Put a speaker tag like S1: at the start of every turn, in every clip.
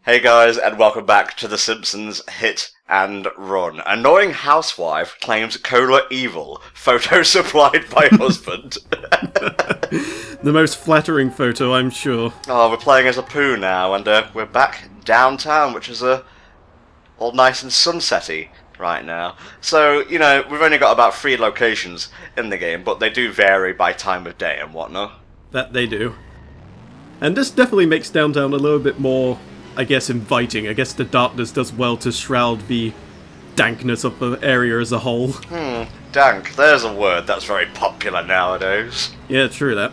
S1: Hey guys, and welcome back to The Simpsons Hit and Run. Annoying housewife claims cola evil. Photo supplied by husband.
S2: The most flattering photo, I'm sure.
S1: Oh, we're playing as a poo now, and we're back downtown, which is all nice and sunsetty right now. So, you know, we've only got about 3 locations in the game, but they do vary by time of day and whatnot.
S2: That they do. And this definitely makes downtown a little bit more, I guess, inviting. I guess the darkness does well to shroud the dankness of the area as a whole.
S1: Dank, there's a word that's very popular nowadays.
S2: Yeah, true that.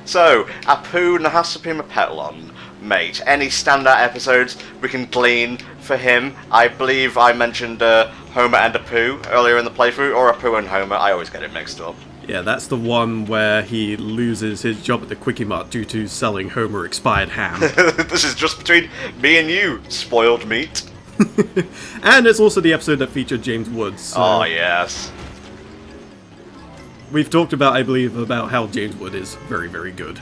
S1: So, Apu Nahasapima Petlon, mate. Any standout episodes we can glean for him? I believe I mentioned Homer and Apu earlier in the playthrough, or Apu and Homer, I always get it mixed up.
S2: Yeah, that's the one where he loses his job at the Quickie Mart due to selling Homer expired ham.
S1: This is just between me and you, spoiled meat.
S2: And it's also the episode that featured James Woods. So
S1: Oh, yes.
S2: we've talked about, I believe, about how James Wood is very, very good.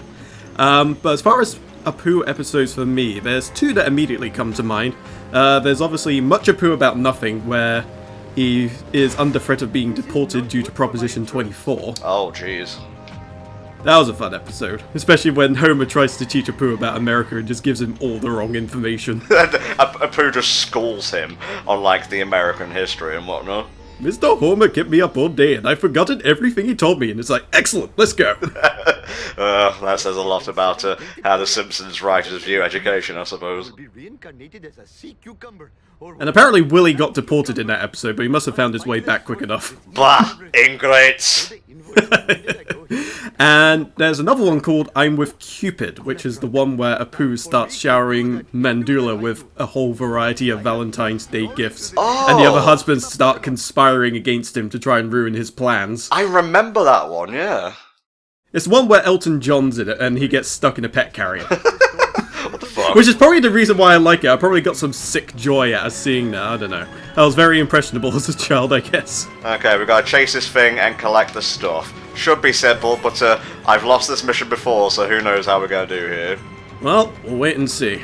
S2: But as far as Apu episodes for me, there's 2 that immediately come to mind. There's obviously Much Apu About Nothing, where he is under threat of being deported due to Proposition 24.
S1: Oh, jeez.
S2: That was a fun episode, especially when Homer tries to teach Apu about America and just gives him all the wrong information.
S1: Apu just schools him on, like, the American history and whatnot.
S2: Mr. Homer kept me up all day and I've forgotten everything he told me, and it's like, excellent, let's go.
S1: That says a lot about how the Simpsons writers view education, I suppose.
S2: And apparently Willie got deported in that episode, but he must have found his way back quick enough.
S1: Blah! Ingrates!
S2: And there's another one called I'm with Cupid, which is the one where Apu starts showering Mandula with a whole variety of Valentine's Day gifts. And the other husbands start conspiring against him to try and ruin his plans.
S1: I remember that one, yeah.
S2: It's one where Elton John's in it and he gets stuck in a pet carrier.
S1: What the fuck?
S2: Which is probably the reason why I like it. I probably got some sick joy out of seeing that, I don't know. I was very impressionable as a child, I guess.
S1: Okay, we've got to chase this thing and collect the stuff. Should be simple, but I've lost this mission before, so who knows how we're going to do here.
S2: Well, we'll wait and see.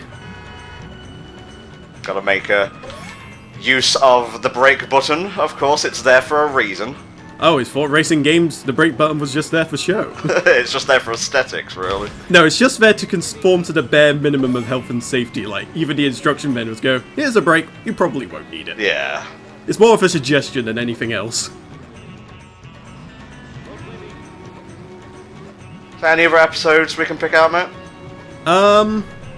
S1: Gotta make use of the brake button, of course, it's there for a reason.
S2: Oh, it's for racing games, the brake button was just there for show.
S1: It's just there for aesthetics, really.
S2: No, it's just there to conform to the bare minimum of health and safety, like, even the instruction manuals go, here's a brake, you probably won't need it.
S1: Yeah.
S2: It's more of a suggestion than anything else.
S1: Any other episodes we can pick out, mate?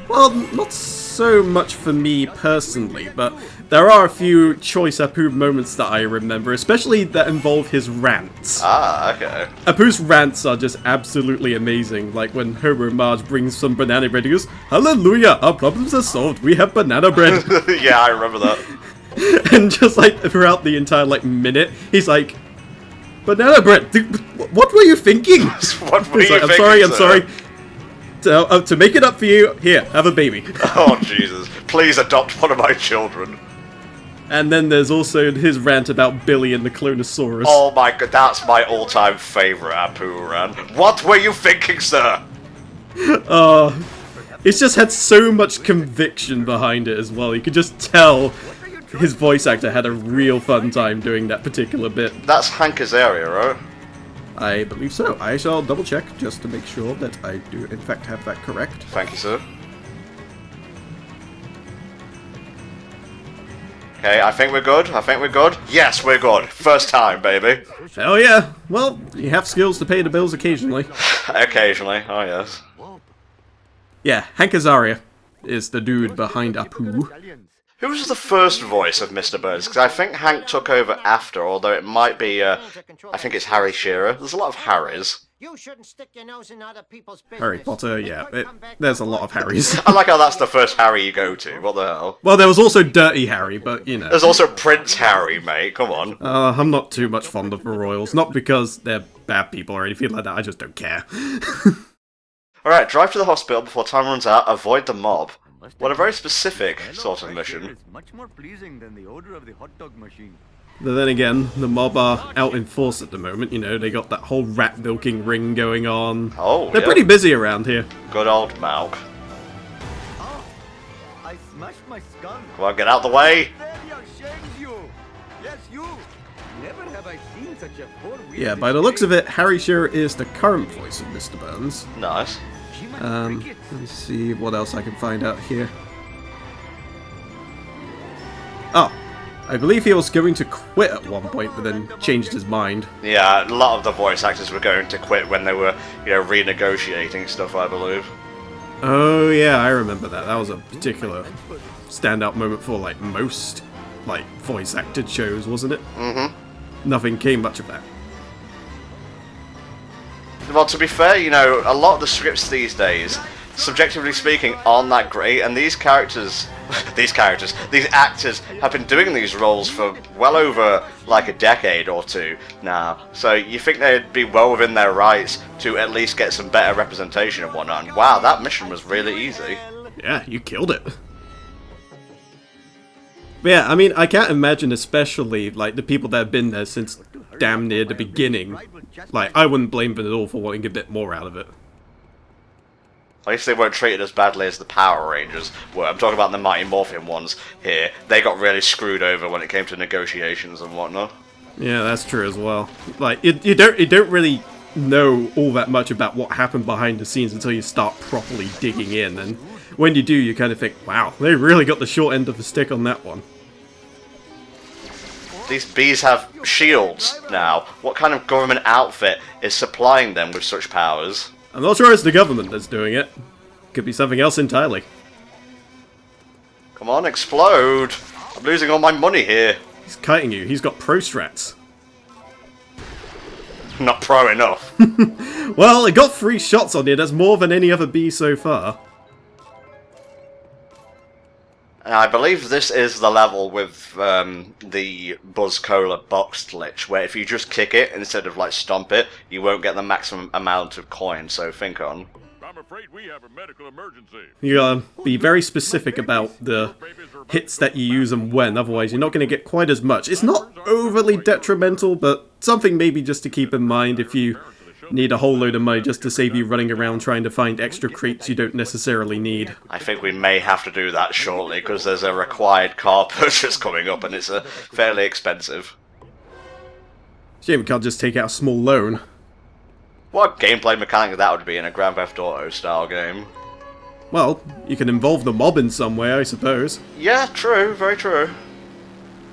S2: Well, not so much for me personally, but there are a few choice Apu moments that I remember, especially that involve his rants.
S1: Ah, okay.
S2: Apu's rants are just absolutely amazing, like when Homer and Marge brings some banana bread, he goes, hallelujah, our problems are solved, we have banana bread.
S1: Yeah, I remember that.
S2: And just like throughout the entire minute, he's like, banana bread, what were you thinking?
S1: What were
S2: He's
S1: you
S2: like,
S1: thinking,
S2: I'm sorry. To make it up for you, here, have a baby.
S1: Oh, Jesus. Please adopt one of my children.
S2: And then there's also his rant about Billy and the Clonosaurus.
S1: Oh my god, that's my all-time favourite Apu rant. What were you thinking, sir?
S2: It's just had so much conviction behind it as well. You could just tell his voice actor had a real fun time doing that particular bit.
S1: That's Hank Azaria, right?
S2: I believe so. I shall double check just to make sure that I do in fact have that correct.
S1: Thank you, sir. Okay, I think we're good. Yes, we're good. First time, baby.
S2: Hell yeah. Well, you have skills to pay the bills occasionally.
S1: Occasionally, oh yes.
S2: Yeah, Hank Azaria is the dude behind Apu.
S1: Who was the first voice of Mr. Burns? Because I think Hank took over after, although it might be, I think it's Harry Shearer. There's a lot of Harrys.
S3: You shouldn't stick your nose in other people's business.
S2: Harry Potter, yeah. There's a lot of Harrys.
S1: I like how that's the first Harry you go to. What the hell?
S2: Well, there was also Dirty Harry, but, you know.
S1: There's also Prince Harry, mate. Come on.
S2: I'm not too much fond of the royals. Not because they're bad people or anything like that. I just don't care.
S1: Alright, drive to the hospital before time runs out. Avoid the mob. What a very specific sort of mission.
S4: Much more pleasing than the odor of the hot dog machine.
S2: But then again, the mob are out in force at the moment, you know, they got that whole rat milking ring going on.
S1: Oh,
S2: They're
S1: yeah.
S2: pretty busy around here.
S1: Good old Malk.
S4: I I smashed my skull.
S1: Come on, get out the way.
S4: Failure shames you. Yes, you. Never have I seen such a poor.
S2: Yeah, by the looks of it, Harry Shearer is the current voice of Mr. Burns.
S1: Nice.
S2: Let me see what else I can find out here. Oh, I believe he was going to quit at one point, but then changed his mind.
S1: Yeah, a lot of the voice actors were going to quit when they were, renegotiating stuff, I believe.
S2: Oh yeah, I remember that. That was a particular standout moment for, like, most, like, voice acted shows, wasn't it? Mm-hmm. Nothing came much of that.
S1: Well, to be fair, a lot of the scripts these days, subjectively speaking, aren't that great, and these actors have been doing these roles for well over, like, a decade or two now. So you think they'd be well within their rights to at least get some better representation and whatnot. And wow, that mission was really easy.
S2: Yeah, you killed it. But yeah, I mean, I can't imagine, especially, like, the people that have been there since damn near the beginning. Like, I wouldn't blame them at all for wanting a bit more out of it.
S1: At least they weren't treated as badly as the Power Rangers were. I'm talking about the Mighty Morphin ones here. They got really screwed over when it came to negotiations and whatnot.
S2: Yeah, that's true as well. Like, you don't really know all that much about what happened behind the scenes until you start properly digging in, and when you do, you kind of think, wow, they really got the short end of the stick on that one.
S1: These bees have shields now. What kind of government outfit is supplying them with such powers?
S2: I'm not sure it's the government that's doing it. Could be something else entirely.
S1: Come on, explode! I'm losing all my money here.
S2: He's kiting you. He's got pro strats.
S1: Not pro enough.
S2: Well, it got 3 shots on you. That's more than any other bee so far.
S1: And I believe this is the level with the Buzz Cola box glitch, where if you just kick it instead of, like, stomp it, you won't get the maximum amount of coins, so think on.
S5: I'm afraid we have a medical emergency.
S2: You gotta be very specific about the hits that you use and when, otherwise you're not going to get quite as much. It's not overly detrimental, but something maybe just to keep in mind if you need a whole load of money just to save you running around trying to find extra crates you don't necessarily need.
S1: I think we may have to do that shortly, because there's a required car purchase coming up, and it's fairly expensive.
S2: Shame we can't just take out a small loan.
S1: What gameplay mechanic that would be in a Grand Theft Auto style game?
S2: Well, you can involve the mob in some way, I suppose.
S1: Yeah, true, very true.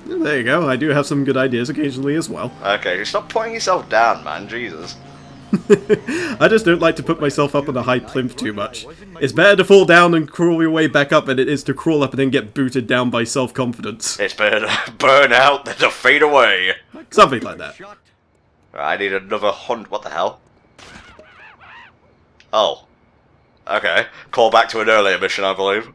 S2: There you go, I do have some good ideas occasionally as well.
S1: Okay, stop putting yourself down, man, Jesus.
S2: I just don't like to put myself up on a high plinth too much. It's better to fall down and crawl your way back up than it is to crawl up and then get booted down by self-confidence.
S1: It's better to burn out than to fade away.
S2: Something like that.
S1: I need another hunt. What the hell? Oh. Okay. Call back to an earlier mission, I believe.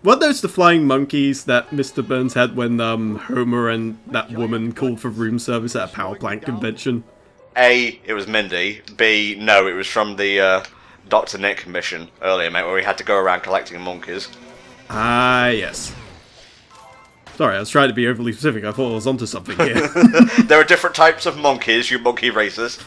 S2: Weren't those the flying monkeys that Mr. Burns had when Homer and that woman called for room service at a power plant convention?
S1: A, it was Mindy. B, no, it was from the Dr. Nick mission earlier, mate, where we had to go around collecting monkeys.
S2: Ah, yes. Sorry, I was trying to be overly specific. I thought I was onto something here.
S1: There are different types of monkeys, you monkey racist.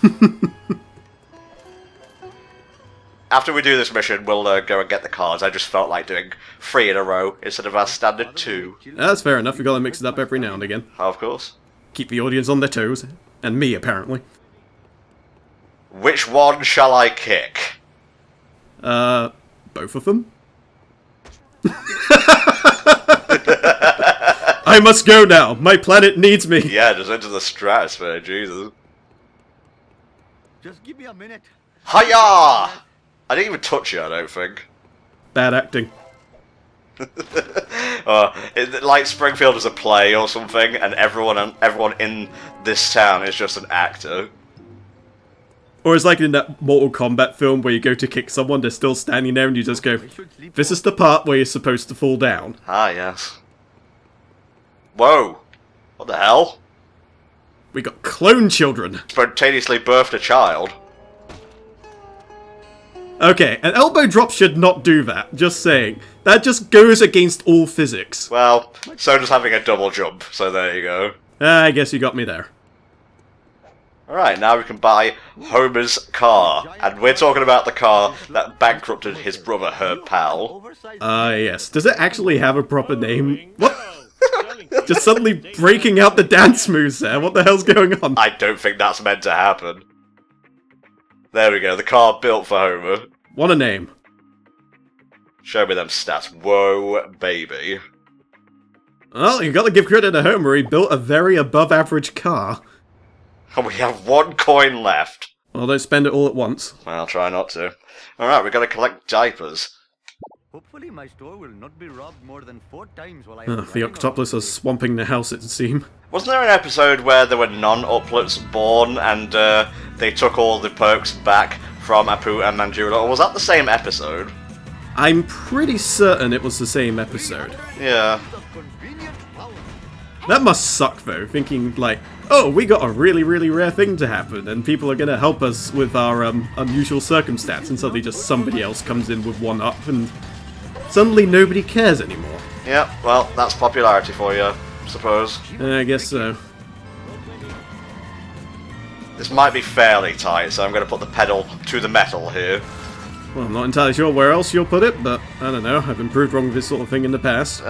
S1: After we do this mission, we'll go and get the cards. I just felt like doing 3 in a row instead of our standard 2.
S2: That's fair enough. We've got to mix it up every now and again.
S1: Of course.
S2: Keep the audience on their toes. And me, apparently.
S1: Which one shall I kick?
S2: Both of them? I must go now. My planet needs me.
S1: Yeah, just into the stratosphere, Jesus.
S4: Just give me a minute.
S1: Hiya! I didn't even touch you, I don't think.
S2: Bad acting.
S1: Like Springfield is a play or something, and everyone in this town is just an actor.
S2: Or it's like in that Mortal Kombat film where you go to kick someone, they're still standing there and you just go, this is the part where you're supposed to fall down.
S1: Ah, yes. Whoa! What the hell?
S2: We got clone children.
S1: Spontaneously birthed a child.
S2: Okay, an elbow drop should not do that, just saying. That just goes against all physics.
S1: Well, so does having a double jump, so there you go.
S2: I guess you got me there.
S1: Alright, now we can buy Homer's car. And we're talking about the car that bankrupted his brother Herb Powell.
S2: Yes. Does it actually have a proper name? What? Just suddenly breaking out the dance moves there. What the hell's going on?
S1: I don't think that's meant to happen. There we go, the car built for Homer.
S2: What a name.
S1: Show me them stats. Whoa, baby.
S2: Well, you gotta give credit to Homer. He built a very above average car.
S1: And we have 1 coin left.
S2: Well, don't spend it all at once.
S1: I'll try not to. Alright, we've got to collect diapers.
S4: Hopefully my store will not be robbed more than 4 times while I
S2: The octopus are swamping the house, it seems.
S1: Wasn't there an episode where there were non-uplets born and they took all the perks back from Apu and Manjula? Or was that the same episode?
S2: I'm pretty certain it was the same episode.
S1: Yeah.
S2: That must suck, though, thinking, like, oh, we got a really, really rare thing to happen, and people are gonna help us with our unusual circumstance, and suddenly just somebody else comes in with 1 up, and suddenly nobody cares anymore.
S1: Yeah, well, that's popularity for you, I suppose.
S2: I guess so.
S1: This might be fairly tight, so I'm going to put the pedal to the metal here.
S2: Well, I'm not entirely sure where else you'll put it, but I don't know, I've been proved wrong with this sort of thing in the past.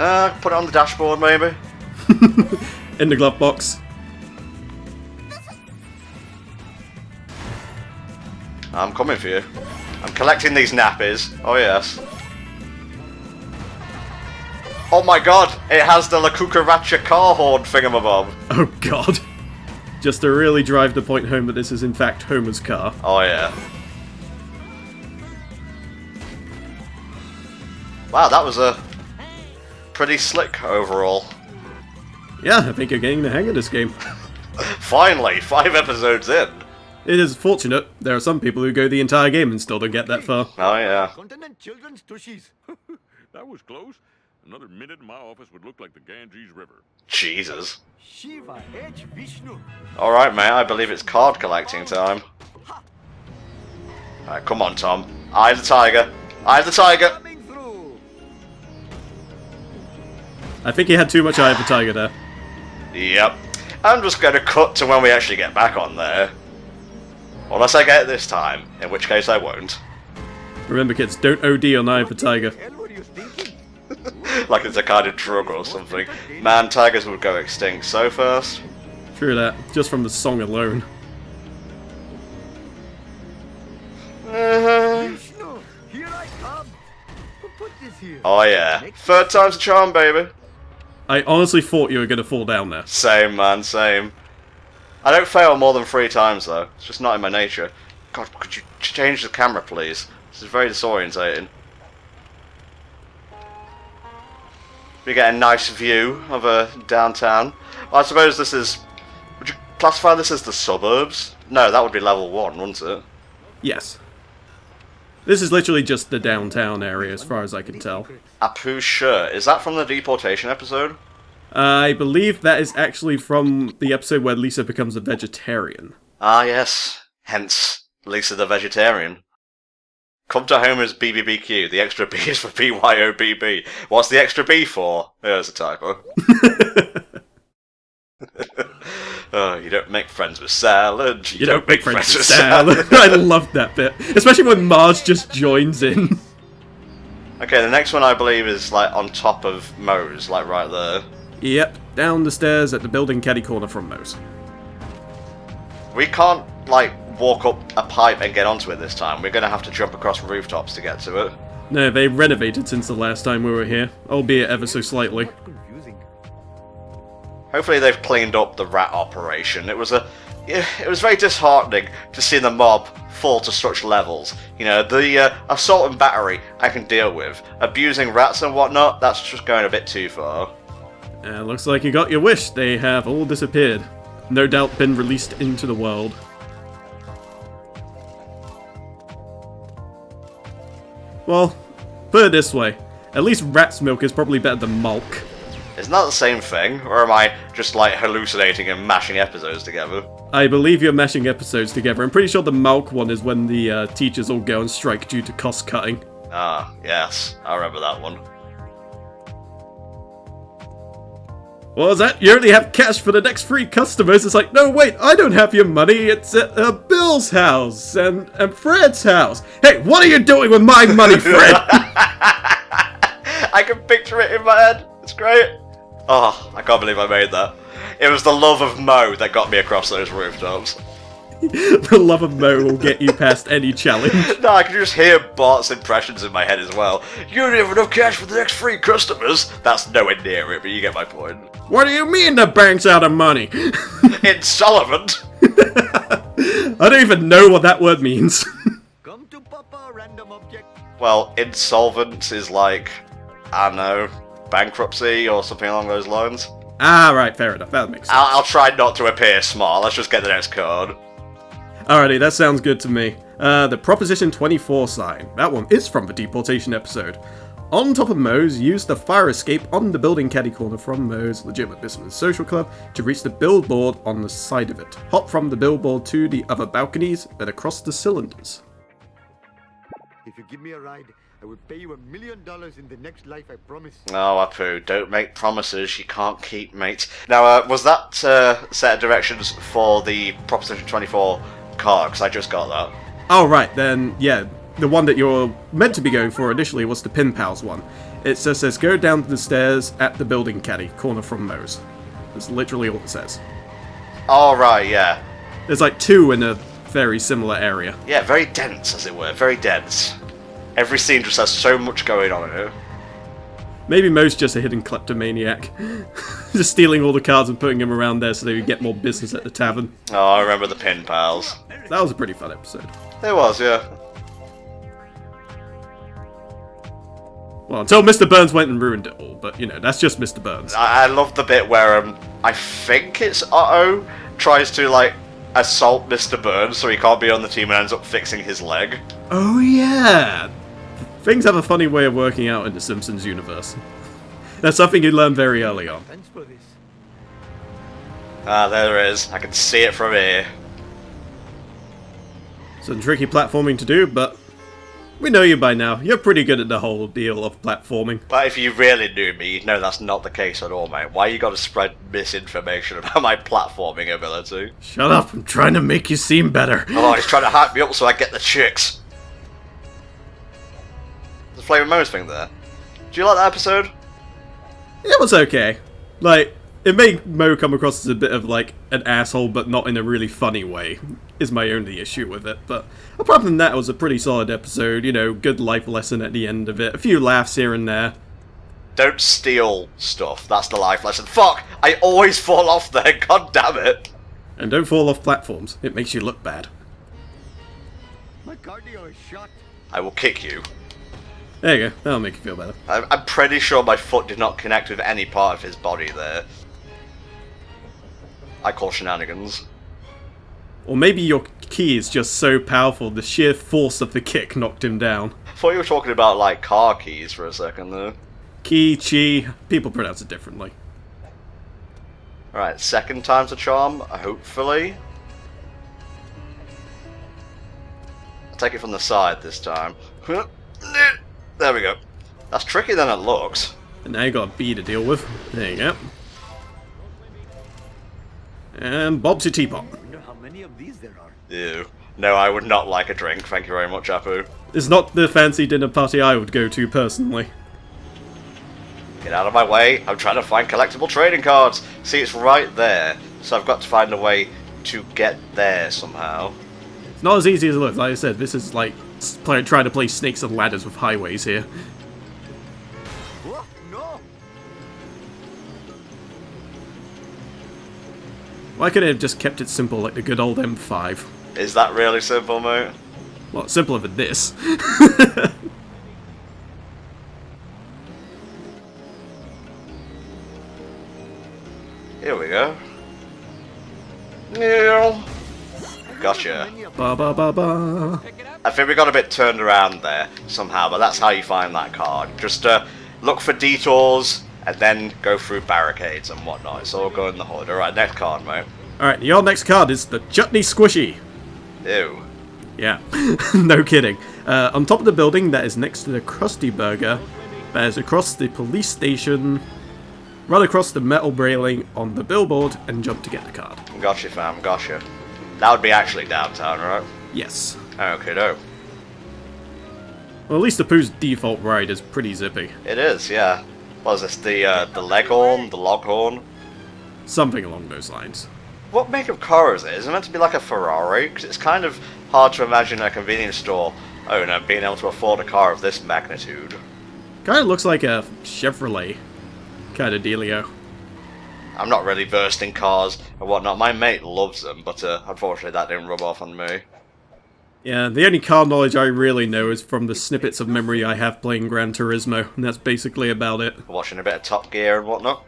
S1: Put it on the dashboard, maybe?
S2: In the glove box.
S1: I'm coming for you. I'm collecting these nappies. Oh, yes. Oh my god, it has the La Cucaracha car horn thingamabob.
S2: Oh god. Just to really drive the point home that this is in fact Homer's car.
S1: Oh, yeah. Wow, that was a pretty slick overall.
S2: Yeah, I think you're getting the hang of this game.
S1: Finally, 5 episodes in.
S2: It is fortunate. There are some people who go the entire game and still don't get that far.
S1: Oh, yeah.
S4: Continent children's tushies.
S5: That was close. Another minute in my office would look like the Ganges River.
S1: Jesus.
S4: Shiva H. Vishnu.
S1: Alright, mate, I believe it's card collecting time. Alright, come on, Tom. Eye the tiger. Eye the tiger.
S4: Coming through.
S2: I think he had too much eye of the tiger there.
S1: Yep. I'm just going to cut to when we actually get back on there. Unless I get it this time, in which case I won't.
S2: Remember kids, don't OD on eye of the tiger.
S4: What the hell were you thinking?
S1: Like it's a kind of drug or something. Man, tigers would go extinct so fast.
S2: True that, just from the song alone.
S4: Vishnu, here I come. Who put this here?
S1: Oh yeah. 3rd time's a charm, baby.
S2: I honestly thought you were going to fall down there.
S1: Same, man, same. I don't fail more than 3 times, though. It's just not in my nature. God, could you change the camera, please? This is very disorientating. We get a nice view of downtown. Well, I suppose this is... Would you classify this as the suburbs? No, that would be level 1, wouldn't it?
S2: Yes. This is literally just the downtown area as far as I can tell.
S1: Apu's shirt. Is that from the deportation episode?
S2: I believe that is actually from the episode where Lisa becomes a vegetarian.
S1: Ah, yes. Hence, Lisa the vegetarian. Come to Homer's BBBQ. The extra B is for BYOBB. What's the extra B for? Yeah, there's a typo. Oh, you don't make friends with salad.
S2: You don't make friends with salad. I love that bit. Especially when Marge just joins in.
S1: Okay, the next one I believe is like on top of Moe's, like right there.
S2: Yep, down the stairs at the building caddy corner from Moe's.
S1: We can't, like, walk up a pipe and get onto it this time. We're going to have to jump across rooftops to get to it.
S2: No, they renovated since the last time we were here, albeit ever so slightly.
S4: Confusing.
S1: Hopefully they've cleaned up the rat operation. It was very disheartening to see the mob fall to such levels. You know, the assault and battery I can deal with. Abusing rats and whatnot, that's just going a bit too far.
S2: Looks like you got your wish. They have all disappeared. No doubt been released into the world. Well, put it this way. At least rat's milk is probably better than milk.
S1: Isn't that the same thing? Or am I just, like, hallucinating and mashing episodes together?
S2: I believe you're mashing episodes together. I'm pretty sure the milk one is when the teachers all go on strike due to cost cutting.
S1: Ah, yes. I remember that one.
S2: What was that? You only have cash for the next 3 customers. It's like, no, wait, I don't have your money. It's at Bill's house and Fred's house. Hey, what are you doing with my money, Fred?
S1: I can picture it in my head. It's great. Oh, I can't believe I made that. It was the love of Mo that got me across those rooftops.
S2: The love of Mo will get you past any challenge.
S1: No, I can just hear Bart's impressions in my head as well. You don't have enough cash for the next 3 customers. That's nowhere near it, but you get my point.
S2: What do you mean the bank's out of money?
S1: Insolvent.
S2: I don't even know what that word means.
S4: Come to Papa, random object.
S1: Well, insolvent is like, I don't know, bankruptcy or something along those lines.
S2: Ah, right, fair enough. That makes sense.
S1: I'll try not to appear smart. Let's just get the next card.
S2: Alrighty, that sounds good to me. The Proposition 24 sign. That one is from the deportation episode. On top of Moe's, use the fire escape on the building caddy corner from Moe's Legitimate Business Social Club to reach the billboard on the side of it. Hop from the billboard to the other balconies, then across the cylinders.
S4: If you give me a ride, I will pay you $1 million in the next life, I promise.
S1: Oh, Apu, don't make promises you can't keep, mate. Now, was that set of directions for the Proposition 24 car? Because I just got that.
S2: Oh, right, then, yeah. The one that you're meant to be going for initially was the Pin Pals one. It just says, go down the stairs at the building caddy, corner from Moe's. That's literally all it says.
S1: Oh, right, yeah.
S2: There's like 2 in a very similar area.
S1: Yeah, very dense, as it were. Very dense. Every scene just has so much going on in it.
S2: Maybe Moe's just a hidden kleptomaniac. Just stealing all the cards and putting them around there so they would get more business at the tavern.
S1: Oh, I remember the Pin Pals.
S2: That was a pretty fun episode.
S1: It was, yeah.
S2: Well, until Mr. Burns went and ruined it all, but, you know, that's just Mr. Burns.
S1: I love the bit where, I think it's Otto tries to, like, assault Mr. Burns so he can't be on the team and ends up fixing his leg.
S2: Oh, yeah! Things have a funny way of working out in the Simpsons universe. That's something you learn very early on.
S4: Thanks for this.
S1: Ah, there it is. I can see it from here.
S2: Some tricky platforming to do, but we know you by now. You're pretty good at the whole deal of platforming.
S1: But if you really knew me, you'd know that's not the case at all, mate. Why you gotta spread misinformation about my platforming ability?
S2: Shut up, I'm trying to make you seem better.
S1: Oh, he's trying to hype me up so I get the chicks. The Flame of Moe's thing there. Do you like that episode?
S2: It was okay. Like, it made Mo come across as a bit of, like, an asshole, but not in a really funny way, is my only issue with it. But apart from that, it was a pretty solid episode, you know, good life lesson at the end of it, a few laughs here and there.
S1: Don't steal stuff, that's the life lesson. Fuck! I always fall off there, god damn it!
S2: And don't fall off platforms, it makes you look bad.
S4: My cardio is shot.
S1: I will kick you.
S2: There you go, that'll make you feel better.
S1: I'm pretty sure my foot did not connect with any part of his body there. I call shenanigans.
S2: Or maybe your key is just so powerful, the sheer force of the kick knocked him down.
S1: I thought you were talking about, like, car keys for a second there.
S2: Ki, chi, people pronounce it differently.
S1: Alright, second time's a charm, hopefully. I'll take it from the side this time. There we go. That's trickier than it looks.
S2: And now you got a B to deal with. There you go. And Bob's your teapot.
S4: I wonder how many of these there are.
S1: Ew. No, I would not like a drink, thank you very much, Apu.
S2: It's not the fancy dinner party I would go to, personally.
S1: Get out of my way, I'm trying to find collectible trading cards. See, it's right there, so I've got to find a way to get there somehow.
S2: It's not as easy as it looks. Like I said, this is like trying to play snakes and ladders with highways here.
S4: Whoa, no!
S2: Why couldn't it have just kept it simple like the good old M5?
S1: Is that really simple, mate?
S2: Well, it's simpler than this.
S1: Here we go. Yeah. Gotcha.
S2: Ba ba ba ba.
S1: I think we got a bit turned around there somehow, but that's how you find that card. Just look for detours and then go through barricades and whatnot. It's all go in the hood. Alright, next card, mate.
S2: Alright, your next card is the Chutney Squishy.
S1: Ew.
S2: Yeah, no kidding. On top of the building that is next to the Krusty Burger, that is across the police station. run across the metal railing on the billboard, and jump to get the card.
S1: Gotcha, fam, gotcha. That would be actually downtown, right?
S2: Yes.
S1: Okay, no.
S2: Well, at least Apu's default ride is pretty zippy.
S1: It is, yeah. What is this, the Leghorn? The Loghorn?
S2: Something along those lines.
S1: What make of car is it? Is it meant to be like a Ferrari? Because it's kind of hard to imagine a convenience store owner being able to afford a car of this magnitude.
S2: Kind of looks like a Chevrolet kind of dealio.
S1: I'm not really versed in cars and whatnot. My mate loves them, but unfortunately that didn't rub off on me.
S2: Yeah, the only car knowledge I really know is from the snippets of memory I have playing Gran Turismo, and that's basically about it.
S1: Watching a bit of Top Gear and whatnot.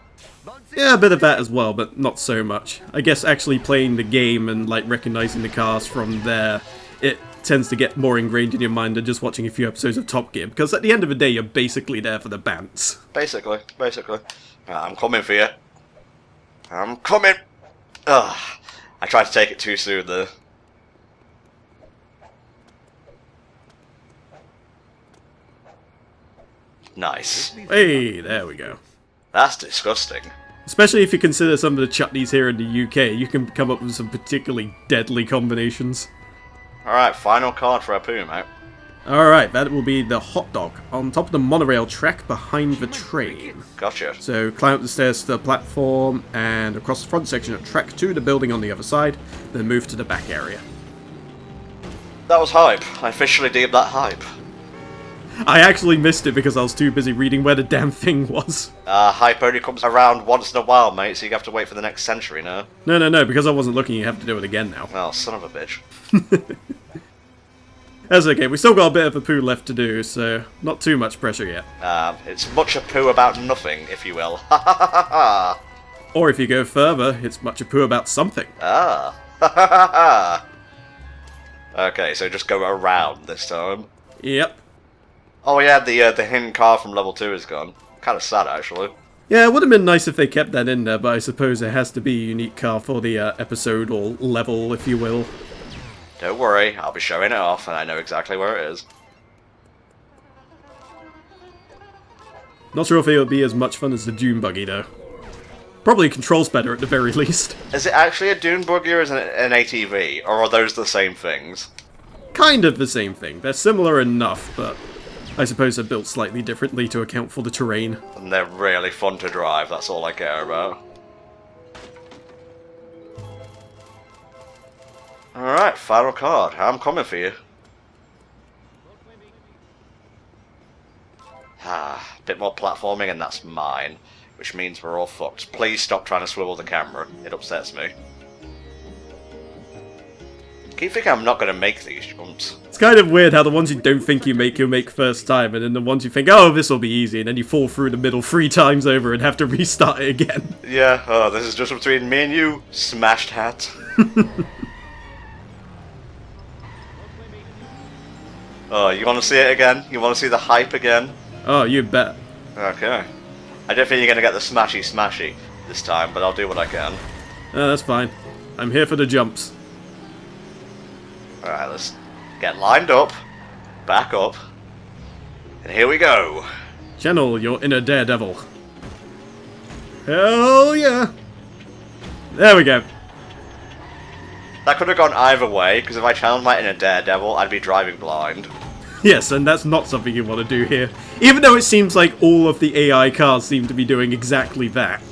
S2: Yeah, a bit of that as well, but not so much. I guess actually playing the game and like recognizing the cars from there, it tends to get more ingrained in your mind than just watching a few episodes of Top Gear, because at the end of the day, you're basically there for the bants.
S1: Basically. I'm coming for you. I'm coming! Ugh. I tried to take it too soon there. Nice.
S2: Hey, there we go.
S1: That's disgusting.
S2: Especially if you consider some of the chutneys here in the UK, you can come up with some particularly deadly combinations.
S1: Alright, final card for Apu, mate.
S2: Alright, that will be the hot dog on top of the monorail track behind the train.
S1: Gotcha.
S2: So climb up the stairs to the platform and across the front section of track to the building on the other side, then move to the back area.
S1: That was hype. I officially deemed that hype.
S2: I actually missed it because I was too busy reading where the damn thing was.
S1: Hype only comes around once in a while, mate, so you have to wait for the next century now.
S2: No, because I wasn't looking, you have to do it again now.
S1: Oh, son of a bitch.
S2: That's okay, we still got a bit of a poo left to do, so not too much pressure yet.
S1: It's much a poo about nothing, if you will. Ha ha ha ha!
S2: Or if you go further, it's much a poo about something.
S1: Ah. Ha ha ha ha! Okay, so just go around this time.
S2: Yep.
S1: Oh yeah, the hidden car from level 2 is gone. Kind of sad, actually.
S2: Yeah, it would have been nice if they kept that in there, but I suppose it has to be a unique car for the episode or level, if you will.
S1: Don't worry, I'll be showing it off, and I know exactly where it is.
S2: Not sure if it would be as much fun as the Dune buggy, though. Probably controls better at the very least.
S1: Is it actually a dune buggy or is it an ATV, or are those the same things?
S2: Kind of the same thing. They're similar enough, but I suppose they're built slightly differently to account for the terrain.
S1: And they're really fun to drive, that's all I care about. Alright, final card. I'm coming for you. Ah, bit more platforming and that's mine. Which means we're all fucked. Please stop trying to swivel the camera. It upsets me. I keep thinking I'm not going to make these jumps.
S2: It's kind of weird how the ones you don't think you'll make first time, and then the ones you think, oh, this will be easy, and then you fall through the middle 3 times over and have to restart it again.
S1: Yeah, oh, this is just between me and you, smashed hat. Oh, you want to see it again? You want to see the hype again?
S2: Oh, you bet.
S1: Okay. I don't think you're going to get the smashy this time, but I'll do what I can.
S2: That's fine. I'm here for the jumps.
S1: Alright, let's get lined up, back up, and here we go.
S2: Channel your inner daredevil. Hell yeah! There we go.
S1: That could have gone either way, because if I channeled my inner daredevil, I'd be driving blind.
S2: Yes, and that's not something you want to do here. Even though it seems like all of the AI cars seem to be doing exactly that.